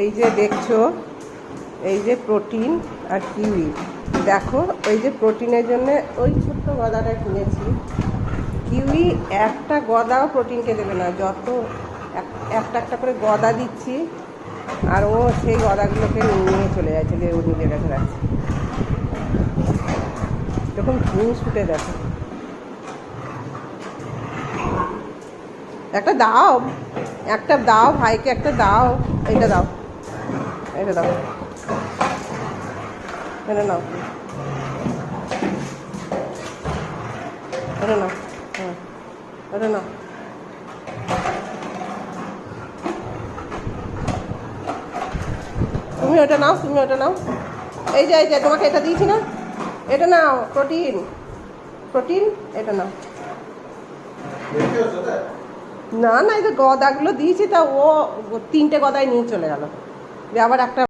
এই যে দেখছো, এই যে প্রোটিন আর কিউই। দেখো ওই যে প্রোটিনের জন্য ওই ছোট্ট গদাটা কিনেছি। কিউই একটা গদাও প্রোটিনকে দেবে না, যত একটা একটা করে গদা দিচ্ছি আর ও সেই গদাগুলোকে নিয়ে চলে যাচ্ছে, যে ও নিজের কাছে রাখছে। তখন ঘুম ছুটে দেখো। একটা দাও, একটা দাও ভাইকে, একটা দাও। এটা দাও, এটা দাও, এটা নাও, এটা নাও, হ্যাঁ এটা নাও। তুমি ওটা নাও, তুমি ওটা নাও। এই যে তোমাকে এটা দিয়েছি না, এটা নাও, প্রোটিন প্রোটিন, এটা নাও। না না, এই যে গদাগুলো দিয়েছি তা ও 3টে গদায় নিয়ে চলে গেল, যে আবার একটা